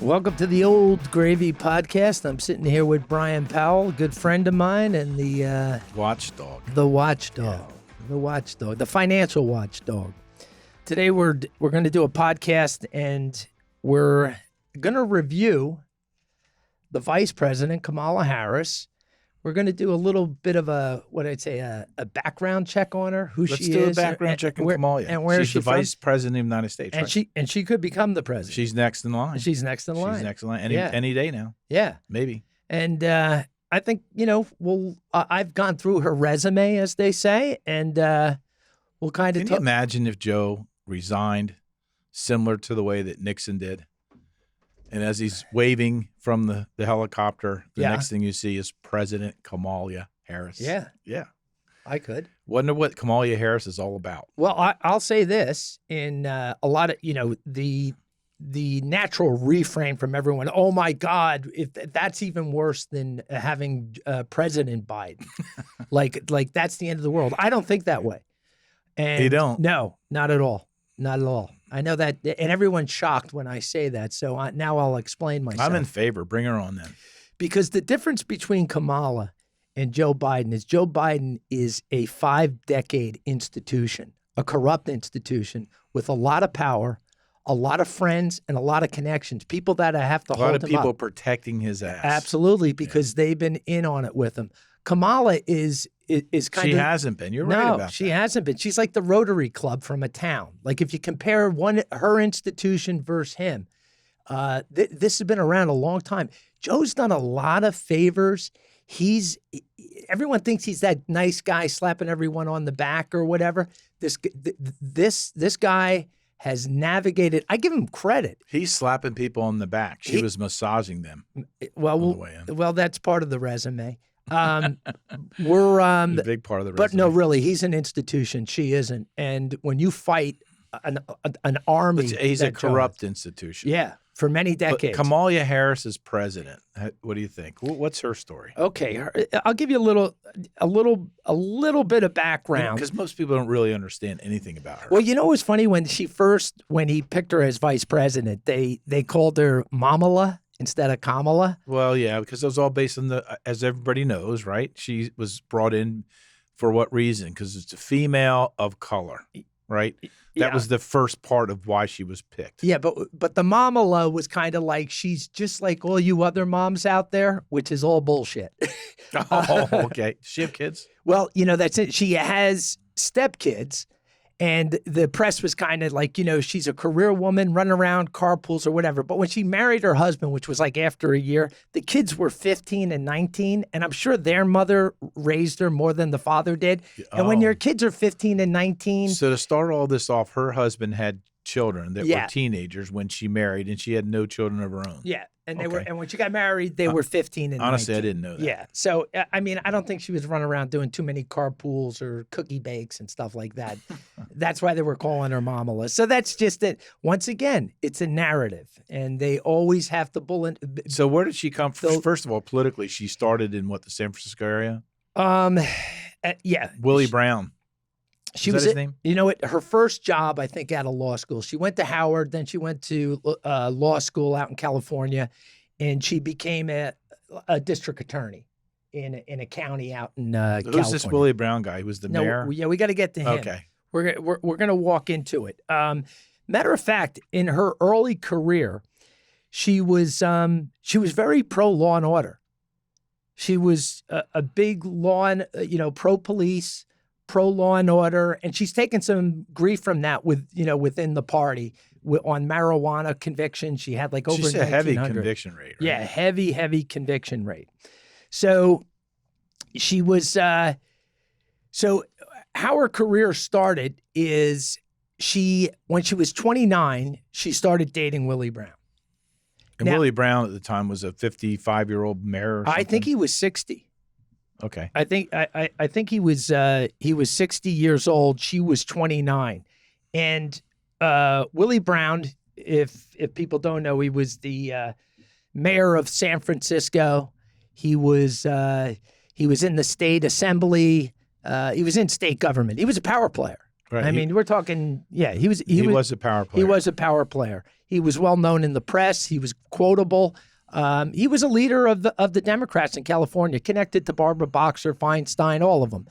Welcome to the Old Gravy Podcast. I'm sitting here with Brian Powell, a good friend of mine, and the watchdog. The watchdog. Yeah. The watchdog. The financial watchdog. Today we're going to do a podcast, and we're going to review the Vice President, Kamala Harris. We're going to do a little bit of a background check on her, who Let's she do is. a background check on Kamala. And where she's the Vice President of the United States, right? And she could become the president. She's next in line. She's next in line. She's next in line any day now. Yeah. Maybe. And I think, I've gone through her resume, as they say, and we'll kind of Can you imagine if Joe resigned similar to the way that Nixon did? And as he's waving from the helicopter, the next thing you see is President Kamala Harris. Yeah. Yeah. I could. Wonder what Kamala Harris is all about. Well, I'll say this. In a lot of, the natural refrain from everyone, oh, my God, if that's even worse than having President Biden. like that's the end of the world. I don't think that way. And you don't? No, not at all. Not at all. I know that, and everyone's shocked when I say that, so now I'll explain myself. I'm in favor. Bring her on then. Because the difference between Kamala and Joe Biden is a 5-decade institution, a corrupt institution with a lot of power, a lot of friends, and a lot of connections, people that I have to hold him up. A lot of people protecting his ass. Absolutely, because they've been in on it with him. Kamala is kind of... She hasn't been. You're right about that. No, she hasn't been. She's like the Rotary Club from a town. Like if you compare her institution versus him, this has been around a long time. Joe's done a lot of favors. Everyone thinks he's that nice guy slapping everyone on the back or whatever. This guy has navigated. I give him credit. He's slapping people on the back. She was massaging them. Well, that's part of the resume. We're a big part of the resume. But no, really, he's an institution. She isn't. And when you fight an army, he's a corrupt institution. Yeah, for many decades. But Kamala Harris is president. What do you think? What's her story? Okay, I'll give you a little bit of background because most people don't really understand anything about her. Well, it was funny when he picked her as vice president, they called her Mamala instead of Kamala. Well, yeah, because it was all based on as everybody knows, right? She was brought in for what reason? Because it's a female of color, right? That was the first part of why she was picked. Yeah, but the Mamala was kind of like, she's just like all you other moms out there, which is all bullshit. Oh, okay. Does she have kids? Well, that's it. She has stepkids. And the press was kind of like, she's a career woman running around carpools or whatever. But when she married her husband, which was like after a year, the kids were 15 and 19. And I'm sure their mother raised her more than the father did. And when your kids are 15 and 19. So to start all this off, her husband had children that were teenagers when she married, and she had no children of her own. Yeah. And and when she got married, they were 15 and honestly, 19. I didn't know that. Yeah. So, I don't think she was running around doing too many carpools or cookie bakes and stuff like that. That's why they were calling her Mamala. So that's just it. Once again, it's a narrative, and they always have to bullet. So where did she come from? First of all, politically, she started in the San Francisco area? Yeah. Willie Brown. She was his name? Her first job, I think, out of law school. She went to Howard, then she went to law school out in California, and she became a district attorney in a county out in California. Who's this Willie Brown guy? Who was the mayor? Yeah, we got to get to him. Okay, we're going to walk into it. Matter of fact, in her early career, she was very pro law and order. She was a big pro police. Pro law and order, and she's taken some grief from that within the party on marijuana conviction. She had like over 1,900. She's a heavy conviction rate, right? Yeah, heavy conviction rate. So she was. So how her career started is when she was 29, she started dating Willie Brown. And Willie Brown at the time was a 55-year-old mayor. Or something? I think he was 60. Okay. I think he was 60 years old. She was 29, and Willie Brown, if people don't know, he was the mayor of San Francisco. He was in the state assembly. He was in state government. He was a power player. Right. I mean, we're talking. Yeah, he was was a power player. He was a power player. He was well known in the press. He was quotable. He was a leader of the Democrats in California, connected to Barbara Boxer, Feinstein, all of them.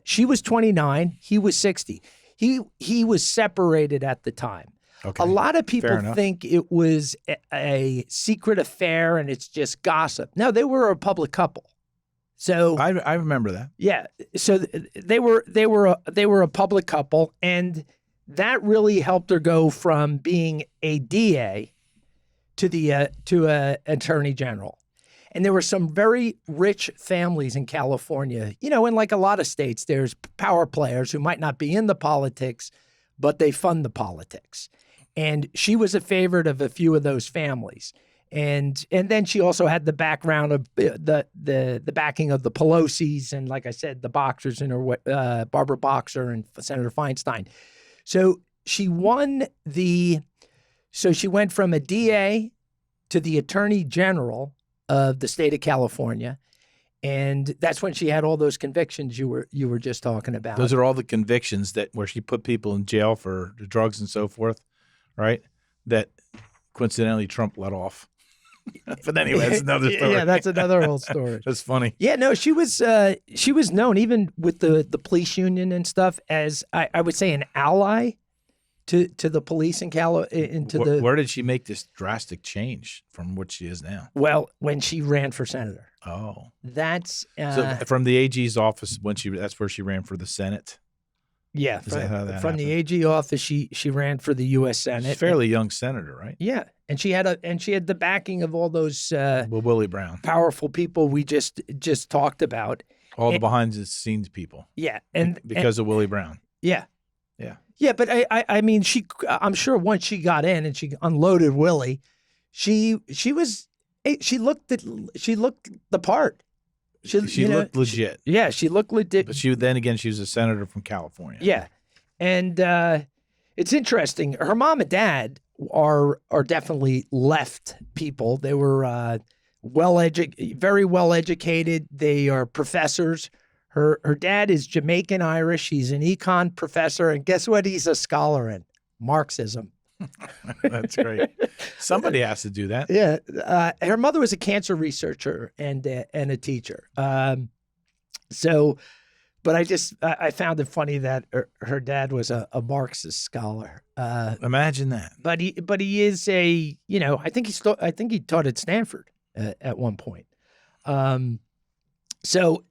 She was 29. He was 60. He was separated at the time. Okay. A lot of people think it was a secret affair and it's just gossip. No, they were a public couple. So I remember that. Yeah. So they were a public couple, and that really helped her go from being a DA to a attorney general. And there were some very rich families in California. You know, in like a lot of states, there's power players who might not be in the politics, but they fund the politics. And she was a favorite of a few of those families. And then she also had the background of the backing of the Pelosi's and, like I said, the Boxers and her Barbara Boxer and Senator Feinstein. So she won so she went from a DA to the Attorney General of the state of California, and that's when she had all those convictions you were just talking about. Those are all the convictions where she put people in jail for drugs and so forth, right? That coincidentally Trump let off. But anyway, that's another story. Yeah, that's another old story. That's funny. Yeah, no, she was known even with the police union and stuff as I would say an ally to the police in Where did she make this drastic change from what she is now? Well, when she ran for senator. Oh, that's so from the AG's office that's where she ran for the Senate. Yeah, is that how that from happened? the AG office, she ran for the U.S. Senate. She's a fairly young senator, right? Yeah, and she had the backing of all those Willie Brown, powerful people we just talked about. All the behind the scenes people. Yeah, and because of Willie Brown. Yeah, yeah, yeah. But I mean, I'm sure once she got in and she unloaded Willie, she looked the part. She looked legit. She looked legit. But she was a senator from California. Yeah. And it's interesting. Her mom and dad are definitely left people. They were very well educated. They are professors. Her dad is Jamaican Irish. He's an econ professor. And guess what he's a scholar in? Marxism. That's great. Somebody has to do that. Yeah. Her mother was a cancer researcher and a teacher. But I found it funny that her dad was a Marxist scholar. Imagine that. But he is I think he taught at Stanford at one point. So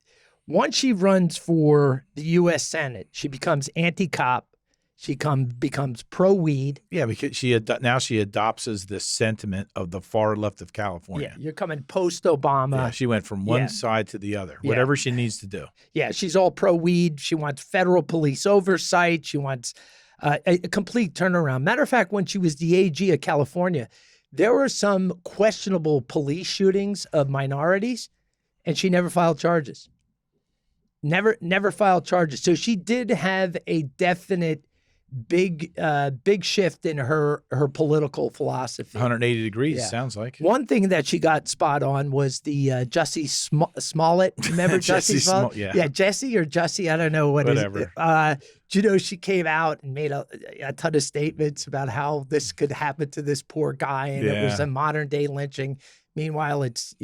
once she runs for the U.S. Senate, she becomes anti-cop. She becomes pro-weed. Yeah, because she adopts as this sentiment of the far left of California. Yeah, you're coming post-Obama. Yeah, she went from one side to the other, whatever she needs to do. Yeah, she's all pro-weed. She wants federal police oversight. She wants a complete turnaround. Matter of fact, when she was the AG of California, there were some questionable police shootings of minorities, and she never filed charges. Never filed charges. So she did have a definite big shift in her political philosophy. 180 degrees, sounds like. One thing that she got spot on was the Jussie Smollett. Remember Jussie Smollett? Yeah, Jesse or Jussie, I don't know what whatever. She came out and made a ton of statements about how this could happen to this poor guy, and it was a modern day lynching. Meanwhile, it's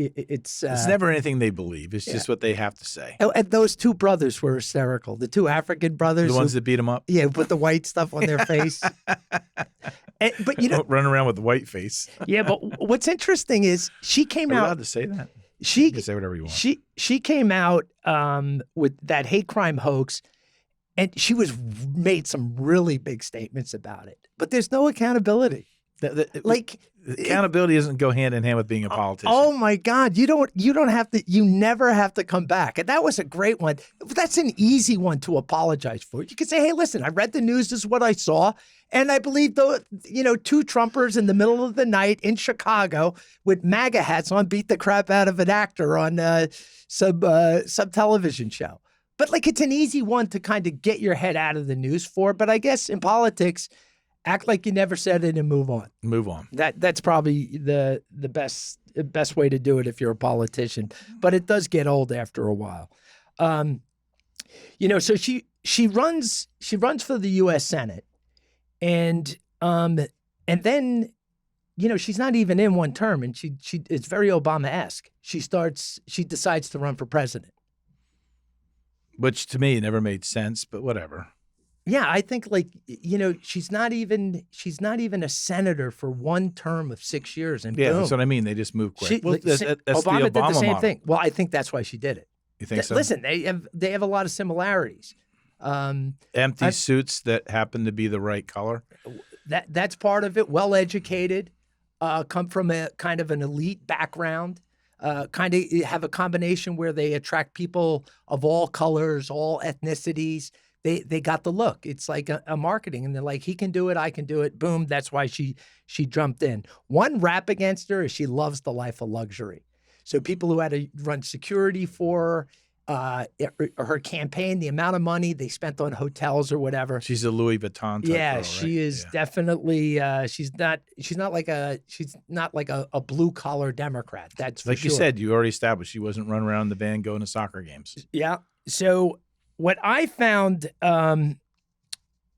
never anything they believe. It's just what they have to say. Oh, and those two brothers were hysterical. The two African brothers, the ones that beat them up. Yeah, put the white stuff on their face. But running around with the white face. Yeah, but what's interesting is she came out. Allowed to say that? You can say whatever you want. She came out with that hate crime hoax, and she made some really big statements about it. But there's no accountability. Accountability doesn't go hand in hand with being a politician. Oh my God. You never have to come back. And that was a great one. That's an easy one to apologize for. You can say, hey, listen, I read the news. This is what I saw. And I believe two Trumpers in the middle of the night in Chicago with MAGA hats on beat the crap out of an actor on some television show. But it's an easy one to kind of get your head out of the news for. But I guess in politics, act like you never said it and move on. Move on. That's probably the best way to do it if you're a politician. But it does get old after a while. So she she runs for the U.S. Senate, and then, you know, she's not even in one term, and she it's very Obama-esque. She decides to run for president. Which to me never made sense, but whatever. Yeah, I think, like, you know, she's not even a senator for one term of 6 years, and boom. That's what I mean. They just move quick. Obama the did the Obama same model. thing. Well, I think that's why she did it. You think so? Listen, they have a lot of similarities. Empty suits that happen to be the right color. That's part of it. Well educated, come from a kind of an elite background. Kind of have a combination where they attract people of all colors, all ethnicities. They got the look. It's like a marketing, and they're like, he can do it, I can do it. Boom. That's why she jumped in. One rap against her is she loves the life of luxury. So people who had to run security for her campaign, the amount of money they spent on hotels or whatever. She's a Louis Vuitton type yeah, girl, she right? is definitely. She's not like a blue collar Democrat. That's for like sure. you said. You already established she wasn't running around in the van going to soccer games. Yeah. So what I found,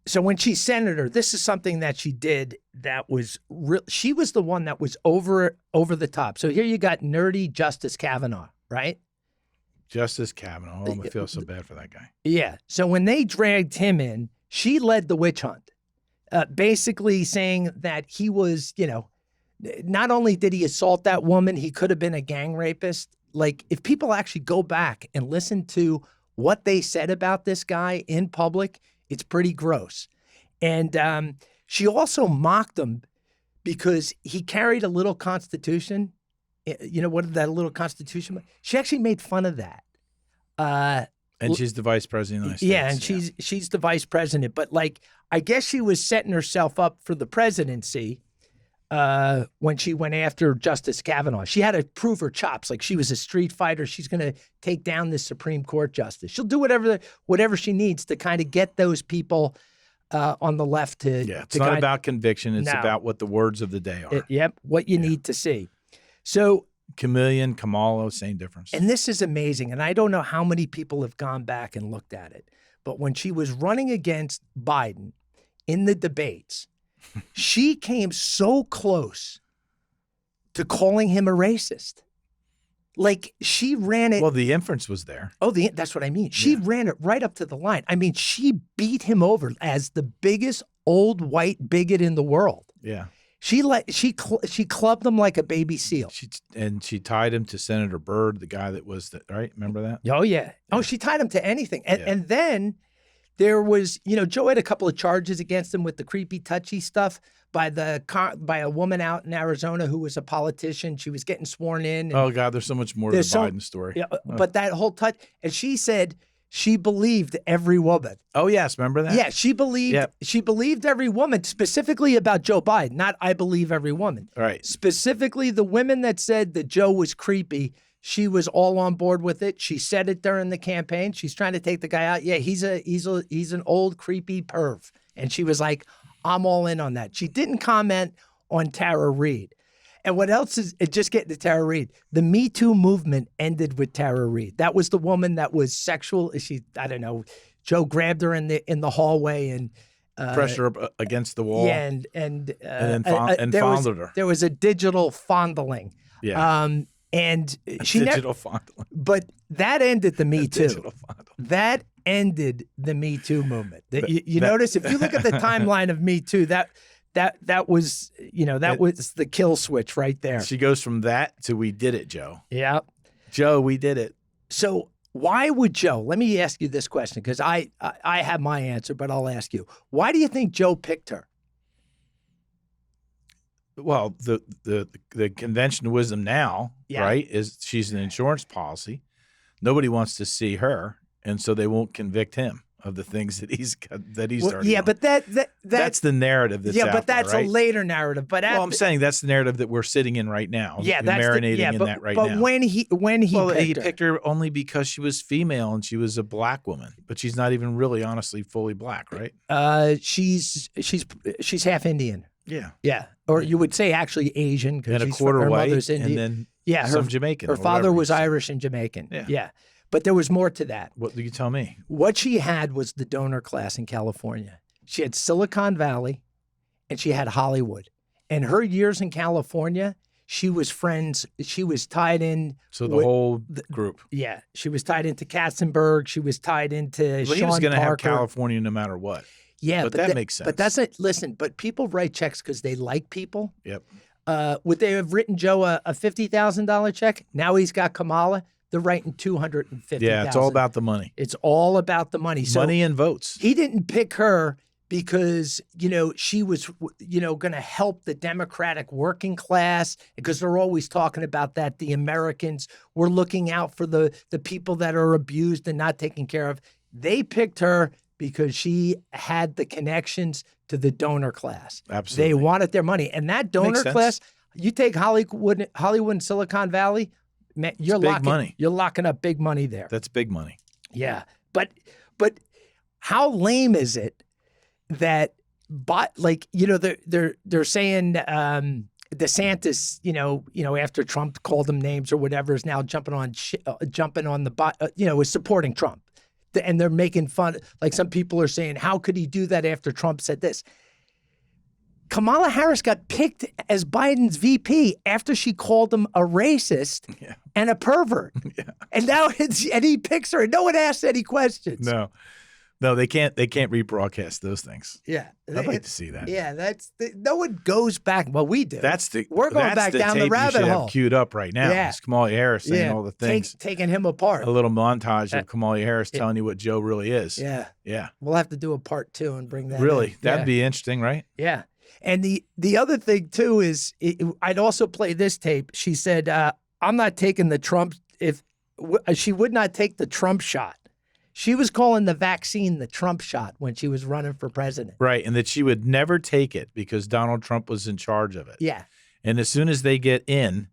so when she's senator, this is something that she did that was real. She was the one that was over the top. So here you got nerdy Justice Kavanaugh, right? Justice Kavanaugh. Oh, I feel so bad for that guy. Yeah. So when they dragged him in, she led the witch hunt, basically saying that he was, you know, not only did he assault that woman, he could have been a gang rapist. Like, if people actually go back and listen to what they said about this guy in public, it's pretty gross. And she also mocked him because he carried a little Constitution. You know, what did that little Constitution? She actually made fun of that. And she's the vice president of the United States. Yeah, and she's the vice president. But, like, I guess she was setting herself up for the presidency when she went after Justice Kavanaugh. She had to prove her chops. Like, she was a street fighter. She's going to take down this Supreme Court justice. She'll do whatever she needs to kind of get those people on the left to. Yeah, it's not about conviction. It's about what the words of the day are. What you need to see. So Kamala, same difference. And this is amazing. And I don't know how many people have gone back and looked at it. But when she was running against Biden in the debates, she came so close to calling him a racist. Like, she ran it. Well, the inference was there. Oh, that's what I mean. She ran it right up to the line. I mean, she beat him over as the biggest old white bigot in the world. Yeah. She clubbed him like a baby seal. She tied him to Senator Byrd, the guy that was right. Remember that? Oh yeah. Oh, she tied him to anything. And then there was, you know, Joe had a couple of charges against him with the creepy, touchy stuff by a woman out in Arizona who was a politician. She was getting sworn in. Oh God, there's so much more to the Biden story. Yeah, but that whole touch, and she said she believed every woman. Oh yes, remember that? Yeah, she believed every woman, specifically about Joe Biden. Not I believe every woman. Right. Specifically, the women that said that Joe was creepy. She was all on board with it. She said it during the campaign. She's trying to take the guy out. Yeah, he's an old creepy perv. And she was like, I'm all in on that. She didn't comment on Tara Reid. And what else is just getting to Tara Reid? The Me Too movement ended with Tara Reid. That was the woman that was sexual. I don't know. Joe grabbed her in the hallway and pressure her against the wall. Yeah, and fondled her. There was a digital fondling. Yeah. And she digital fondling. But that ended the Me Too. Digital fondling. That ended the Me Too movement. You notice if you look at the timeline of Me Too, that was, you know, that was the kill switch right there. She goes from that to we did it, Joe. Yeah. Joe, we did it. So why would Joe, let me ask you this question, because I have my answer, but I'll ask you. Why do you think Joe picked her? Well, the conventional wisdom now, right, is she's an insurance policy. Nobody wants to see her, and so they won't convict him of the things that he's already on. But that's the narrative that's out but that's there, right? a later narrative. But I'm saying that's the narrative that we're sitting in right now. Yeah, that's marinating in that right now. But when he picked her only because she was female and she was a black woman, but she's not even really, honestly, fully black, right? She's half Indian. Yeah. Yeah. Or you would say actually Asian, because and a quarter her white, mother's Indian. and then some Jamaican. Her father was Irish and Jamaican. Yeah. But there was more to that. What do you tell me? What she had was the donor class in California. She had Silicon Valley and she had Hollywood. And her years in California, she was tied in. So the whole group. Yeah. She was tied into Katzenberg. She was tied into Sean He was going to have Parker. California no matter what. Yeah. But that makes sense. But that's it. Listen, but people write checks because they like people. Yep. Would they have written Joe a $50,000 check? Now he's got Kamala. They're writing $250,000. Yeah, it's all about the money. It's all about the money. So money and votes. He didn't pick her because, she was, going to help the Democratic working class, because they're always talking about that. The Americans were looking out for the people that are abused and not taken care of. They picked her because she had the connections to the donor class. Absolutely. They wanted their money. And that donor class, you take Hollywood and Silicon Valley, man, you're locking up big money there. That's big money. Yeah. But how lame is it that they're saying DeSantis, after Trump called them names or whatever, is now jumping on is supporting Trump. And they're making fun. Like some people are saying, how could he do that after Trump said this? Kamala Harris got picked as Biden's VP after she called him a racist and a pervert. Yeah. And now he picks her and no one asks any questions. No, they can't rebroadcast those things. Yeah. I'd like to see that. Yeah, no one goes back. Well, we do. We're going back down the rabbit hole. Have queued up right now. Yeah. It's Kamala Harris saying all the things. Taking him apart. A little montage of Kamala Harris telling you what Joe really is. Yeah. Yeah. We'll have to do a part 2 and bring that Really? in. That'd be interesting, right? Yeah. And the other thing, too, is I'd also play this tape. She said, I'm not taking the Trump, she would not take the Trump shot. She was calling the vaccine the Trump shot when she was running for president. Right, and that she would never take it because Donald Trump was in charge of it. Yeah. And as soon as they get in,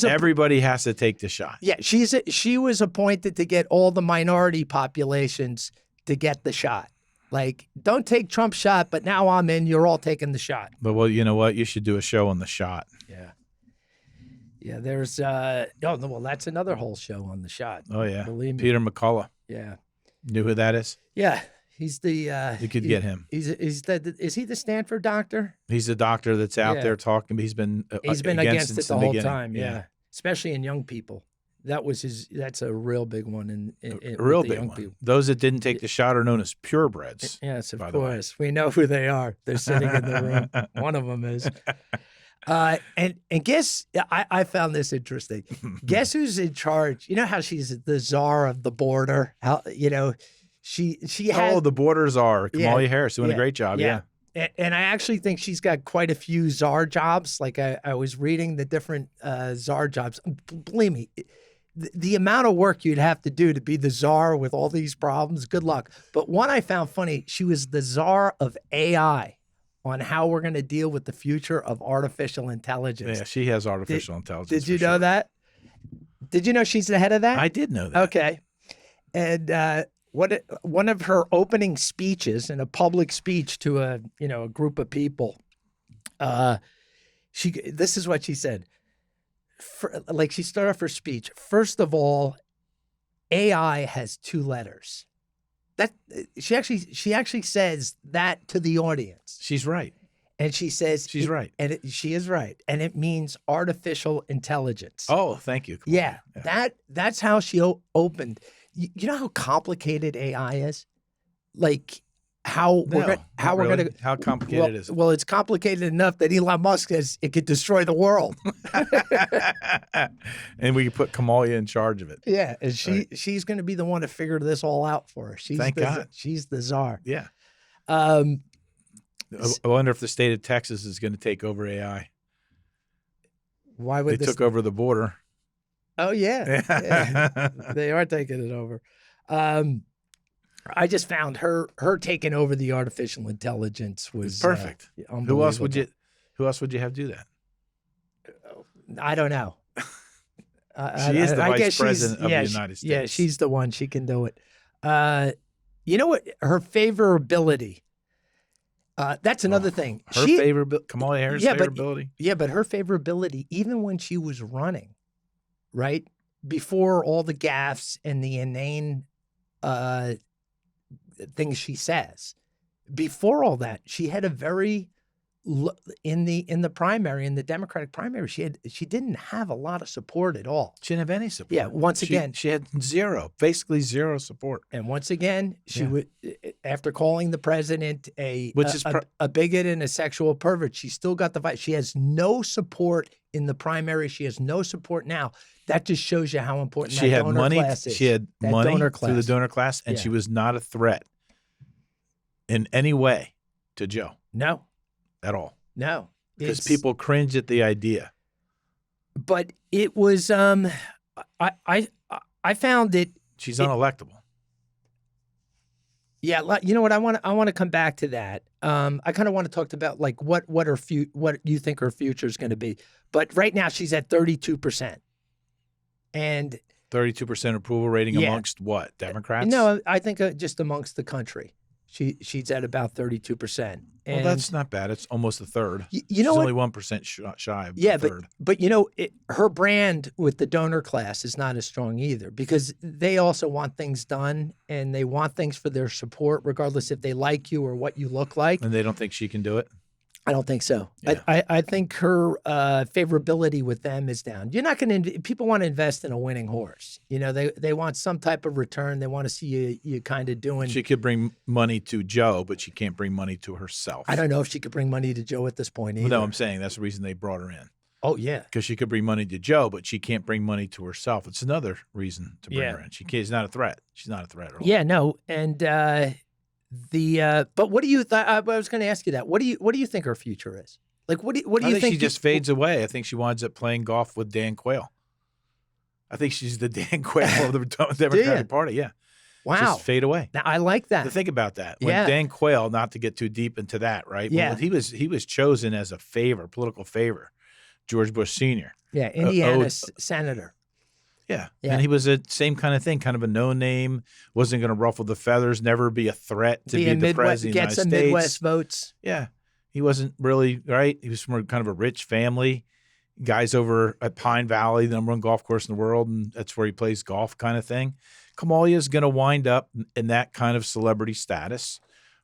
everybody has to take the shot. Yeah, she was appointed to get all the minority populations to get the shot. Like, don't take Trump's shot, but now I'm in, you're all taking the shot. But, well, you know what? You should do a show on the shot. Yeah. Yeah, there's that's another whole show on the shot. Oh yeah, believe me. Peter McCullough. Yeah, knew who that is? Yeah, he's the. You could get him. Is he the Stanford doctor? He's the doctor that's out there talking. He's been against it the whole time. Yeah, especially in young people. That's a real big one in a real big one. People. Those that didn't take the shot are known as purebreds. Yes, of course. We know who they are. They're sitting in the room. One of them is. And guess, I found this interesting. Guess who's in charge? You know how she's the czar of the border? How, she has. Oh, the border czar, Kamala Harris, doing a great job. Yeah. And I actually think she's got quite a few czar jobs. Like I was reading the different czar jobs. Believe me, the amount of work you'd have to do to be the czar with all these problems, good luck. But one I found funny, she was the czar of AI. On how we're going to deal with the future of artificial intelligence. Yeah, she has artificial intelligence. Did you know that? Did you know she's the head of that? I did know that. Okay. And one of her opening speeches in a public speech to a group of people, this is what she said. She started off her speech. First of all, AI has 2 letters. That she actually says that to the audience. She's right. And she says she's right. And she is right. And it means artificial intelligence. Oh, thank you. Yeah. That's how she opened. You know how complicated AI is? Like how complicated is it? Well, it's complicated enough that Elon Musk says it could destroy the world. And we could put Kamala in charge of it. Yeah, and she's going to be the one to figure this all out for us. Thank God. She's the czar. Yeah. I wonder if the state of Texas is going to take over AI. Why would they took over the border? Oh yeah. They are taking it over. I just found her taking over the artificial intelligence was perfect. Who else would you have do that? I don't know. She is the vice president of the United States. Yeah, she's the one. She can do it. You know what? Her favorability. That's another thing. Kamala Harris' favorability. But her favorability, even when she was running, right? before all the gaffes and the inane things she says, before all that, she had a very in the primary, in the Democratic primary, she didn't have a lot of support at all. She didn't have any support. Yeah, once again, she had basically zero support. And once again, she would, after calling the president a bigot and a sexual pervert, she still got the fight. She has no support in the primary. She has no support now. That just shows you how important she that had donor money. class is. She had that money donor through the donor class, and she was not a threat in any way to Joe. No, at all. No, because people cringe at the idea. But it was, I found it. She's unelectable. Yeah, you know what? I want to come back to that. I kind of want to talk about like what you think her future is going to be. But right now she's at 32%, and 32% approval rating amongst what, Democrats? No, I think just amongst the country. She's at about 32%. Well, that's not bad. It's almost a third. You know, she's only 1% shy of a third. But you know, her brand with the donor class is not as strong either, because they also want things done and they want things for their support, regardless if they like you or what you look like. And they don't think she can do it? I don't think so. Yeah. I think her favorability with them is down. You're not going to. People want to invest in a winning horse. You know, they want some type of return. They want to see you kind of doing. She could bring money to Joe, but she can't bring money to herself. I don't know if she could bring money to Joe at this point either. No, I'm saying that's the reason they brought her in. Oh yeah, because she could bring money to Joe, but she can't bring money to herself. It's another reason to bring her in. She's not a threat. She's not a threat at all. Yeah, no, and. But what do you? I was going to ask you that. What do you think her future is? Like, what do you think? I think she just fades away. I think she winds up playing golf with Dan Quayle. I think she's the Dan Quayle of the Democratic Party. Yeah. Wow. Just fade away. Now, I like that. To think about that. When Dan Quayle, not to get too deep into that, right? Yeah. He was chosen as a political favor, George Bush Sr. Yeah, Indiana senator. Yeah. And he was a same kind of thing, kind of a no-name, wasn't going to ruffle the feathers, never be a threat to be the president of the United States. Get some Midwest votes. Yeah. He wasn't really, right? He was from kind of a rich family. Guys over at Pine Valley, the #1 golf course in the world, and that's where he plays golf kind of thing. Kamala is going to wind up in that kind of celebrity status,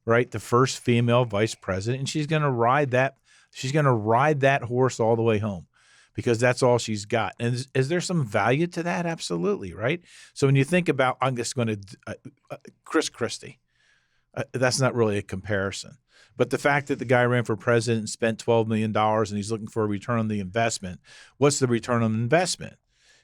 right? The first female vice president, and she's going to ride that. She's going to ride that horse all the way home, because that's all she's got. And is there some value to that? Absolutely, right? So when you think about, I'm just going to, Chris Christie, that's not really a comparison. But the fact that the guy ran for president and spent $12 million and he's looking for a return on the investment, what's the return on investment?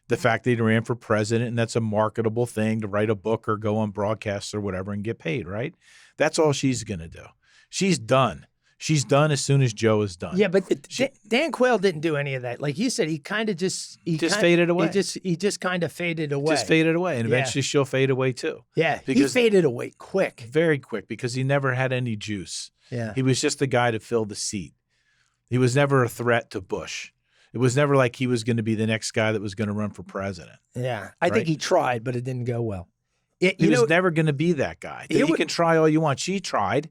The fact that he ran for president, and that's a marketable thing to write a book or go on broadcasts or whatever and get paid, right? That's all she's going to do. She's done. She's done as soon as Joe is done. Yeah, but Dan Quayle didn't do any of that. Like you said, he kind of just faded away. He just kind of faded away. Just faded away, and eventually she'll fade away too. Yeah, he faded away quick, very quick, because he never had any juice. Yeah, he was just a guy to fill the seat. He was never a threat to Bush. It was never like he was going to be the next guy that was going to run for president. Yeah, I think he tried, but it didn't go well. He was never going to be that guy. You can try all you want. She tried.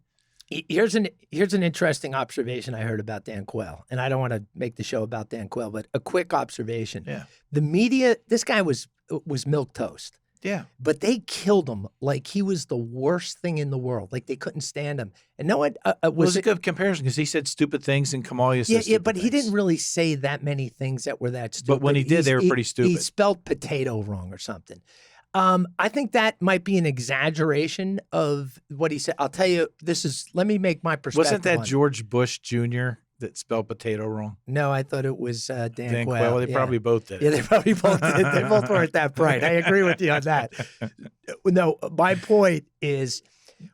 Here's an interesting observation I heard about Dan Quayle, and I don't want to make the show about Dan Quayle, but a quick observation. Yeah. The media, this guy was milquetoast. Yeah. But they killed him like he was the worst thing in the world. Like they couldn't stand him. And no one was a good comparison, because he said stupid things and Kamala said stupid but things. he didn't really say that many things that were that stupid. But when he did, they were pretty stupid. He spelled potato wrong or something. I think that might be an exaggeration of what he said. I'll tell you, let me make my perspective. Wasn't that George Bush Jr. that spelled potato wrong? No, I thought it was Dan Quayle. They probably both did. Yeah, they probably both did. They both weren't that bright. I agree with you on that. No, my point is,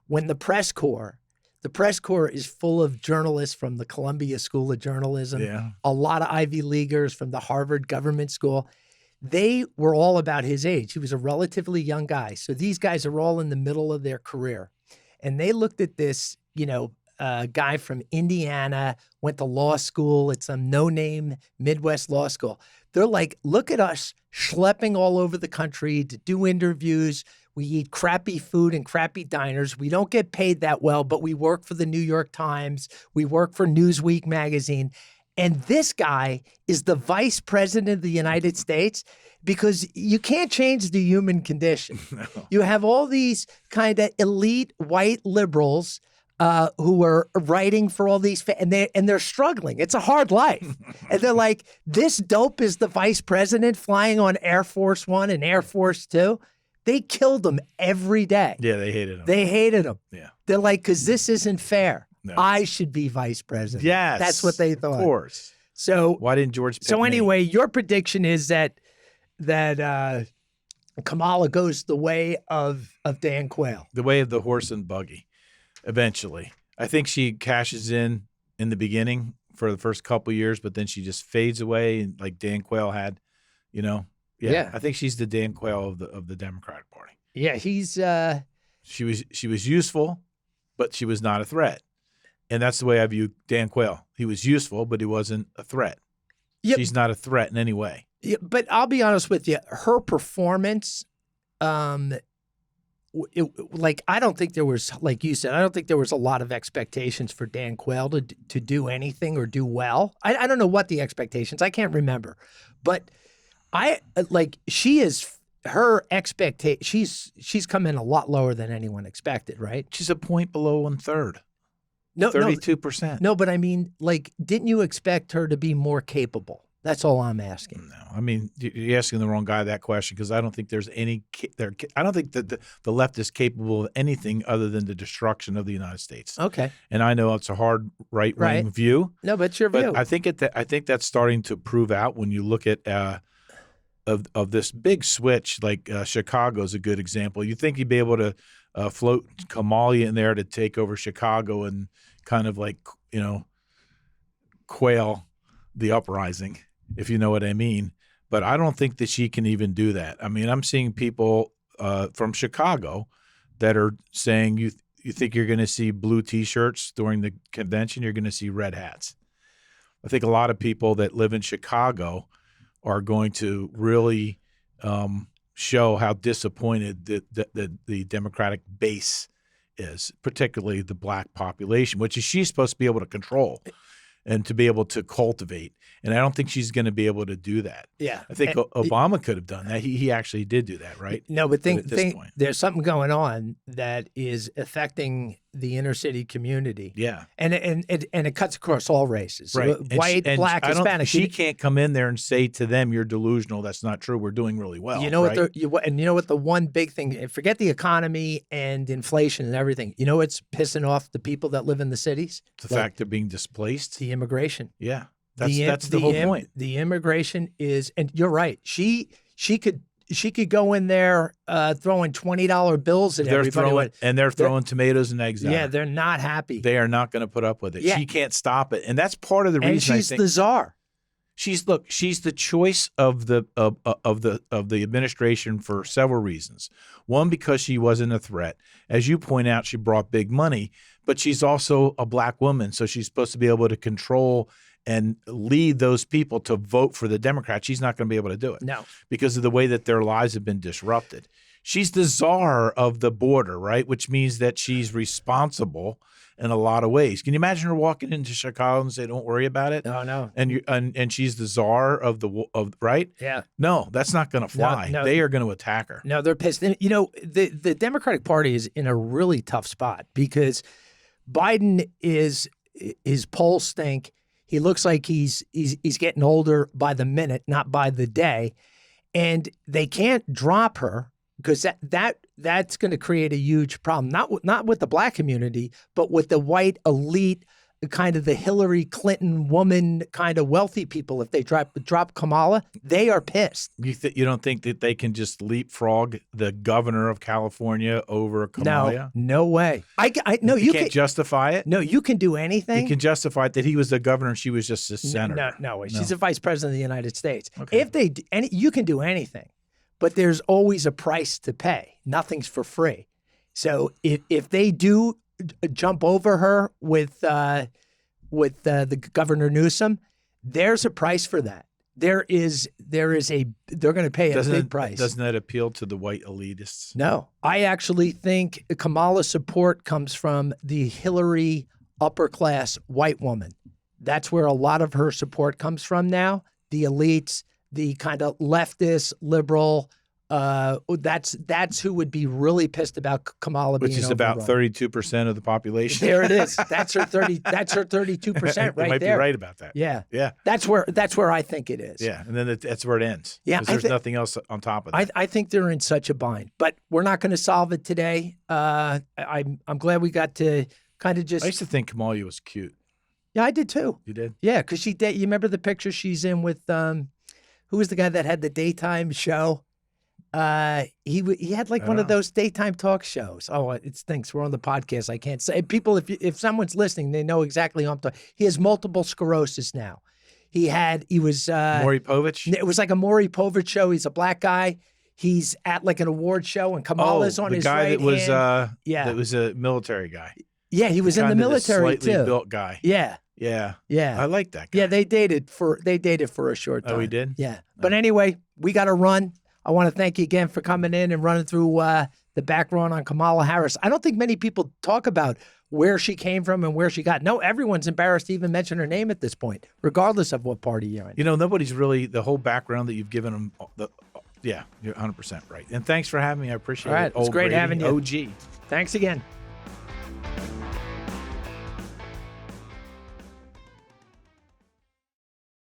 when the press corps is full of journalists from the Columbia School of Journalism, a lot of Ivy Leaguers from the Harvard Government School. They were all about his age. He was a relatively young guy. So these guys are all in the middle of their career. And they looked at this, guy from Indiana, went to law school at some no-name Midwest law school. They're like, look at us schlepping all over the country to do interviews. We eat crappy food in crappy diners. We don't get paid that well, but we work for the New York Times. We work for Newsweek magazine. And this guy is the vice president of the United States. because you can't change the human condition. No. You have all these kind of elite white liberals who are writing for all these, and they're struggling. It's a hard life. And they're like, this dope is the vice president flying on Air Force One and Air Force Two. They killed him every day. Yeah, they hated him. They hated him. Yeah. They're like, because this isn't fair. No. I should be vice president. Yes. That's what they thought. Of course. So Why didn't George pick me? anyway, your prediction is that Kamala goes the way of Dan Quayle. The way of the horse and buggy, eventually. I think she cashes in the beginning for the first couple of years, but then she just fades away like Dan Quayle had, you know. Yeah. I think she's the Dan Quayle of the Democratic Party. Yeah, he's She was useful, but she was not a threat. And that's the way I view Dan Quayle. He was useful, but he wasn't a threat. Yep. She's not a threat in any way. Yeah, but I'll be honest with you, her performance, I don't think there was, like you said, I don't think there was a lot of expectations for Dan Quayle to do anything or do well. I don't know what the expectations, I can't remember, but she's come in a lot lower than anyone expected, right? She's a point below 1/3. No, 32%. No, but I mean, didn't you expect her to be more capable? That's all I'm asking. No, I mean, you're asking the wrong guy that question because I don't think there's any. I don't think that the left is capable of anything other than the destruction of the United States. Okay. And I know it's a hard right-wing view. No, but it's your view. But I think that's starting to prove out when you look at of this big switch. Like Chicago's a good example. You think you'd be able to float Kamala in there to take over Chicago and kind of quail the uprising, if you know what I mean. But I don't think that she can even do that. I mean, I'm seeing people from Chicago that are saying you think you're going to see blue T-shirts during the convention, you're going to see red hats. I think a lot of people that live in Chicago are going to really show how disappointed the Democratic base is, particularly the black population, which is she's supposed to be able to control and to be able to cultivate. And I don't think she's going to be able to do that. Yeah. I think Obama could have done that. He actually did do that, right? No, but at this point. There's something going on that is affecting the inner city community. Yeah. And it cuts across all races. Right. White, black, Hispanic. She can't come in there and say to them, you're delusional. That's not true. We're doing really well. You know right? you know what the one big thing, forget the economy and inflation and everything. You know what's pissing off the people that live in the cities? The fact they're being displaced. The immigration. Yeah. That's the whole point. The immigration is, and you're right. She could go in there throwing $20 bills at everybody. They're throwing tomatoes and eggs at her. Yeah, they're not happy. They are not going to put up with it. Yeah. She can't stop it, and that's part of the reason. And she's I think the czar. She's the choice of the administration for several reasons. One, because she wasn't a threat. As you point out, she brought big money, but she's also a black woman, so she's supposed to be able to control and lead those people to vote for the Democrats. She's not going to be able to do it. No. Because of the way that their lives have been disrupted. She's the czar of the border, right? Which means that she's responsible in a lot of ways. Can you imagine her walking into Chicago and say, "Don't worry about it"? Oh, no. And she's the czar of right? Yeah. No, that's not going to fly. No. They are going to attack her. No, they're pissed. And, the Democratic Party is in a really tough spot because Biden his polls stink. He looks like he's getting older by the minute, not by the day, and they can't drop her because that's going to create a huge problem. Not with the black community, but with the white elite, kind of the Hillary Clinton woman, kind of wealthy people. If they drop Kamala, they are pissed. You don't think that they can just leapfrog the governor of California over Kamala? No way. No, you can't justify it. No, you can do anything. You can justify it that he was the governor and she was just a senator. No way. She's a vice president of the United States. Okay. You can do anything, but there's always a price to pay. Nothing's for free. So if they do jump over her with the Governor Newsom, there's a price for that. They're going to pay a big price. Doesn't that appeal to the white elitists? No, I actually think Kamala's support comes from the Hillary upper class white woman. That's where a lot of her support comes from now. The elites, the kind of leftist, liberal. That's who would be really pissed about Kamala being Which is about overrun. 32% of the population. There it is. That's her 32% right You might there. be right about that. Yeah. Yeah. That's where I think it is. Yeah. And then that's where it ends. Yeah, 'Cause there's nothing else on top of that. I think they're in such a bind, but we're not going to solve it today. I'm glad we got to kind of just. I used to think Kamala was cute. Yeah, I did too. You did? Yeah, because she did. You remember the picture she's in with who was the guy that had the daytime show? He had like one of those daytime talk shows. Oh, it stinks. We're on the podcast. I can't say. People, if someone's listening, they know exactly who I'm talking. He has multiple sclerosis now. He was Maury Povich? It was like a Maury Povich show. He's a black guy. He's at like an award show, and Kamala's on his right hand. The guy that was yeah, that was a military guy. Yeah, he was in the military slightly too. built guy. Yeah. Yeah. Yeah. I like that guy. Yeah, they dated for a short time. Oh, we did? Yeah. But anyway, we got to run. I want to thank you again for coming in and running through the background on Kamala Harris. I don't think many people talk about where she came from and where she got. No, everyone's embarrassed to even mention her name at this point, regardless of what party you're in. You know, nobody's really, the whole background that you've given them, yeah, you're 100% right. And thanks for having me. I appreciate it. All right. It was great having you. OG. Thanks again.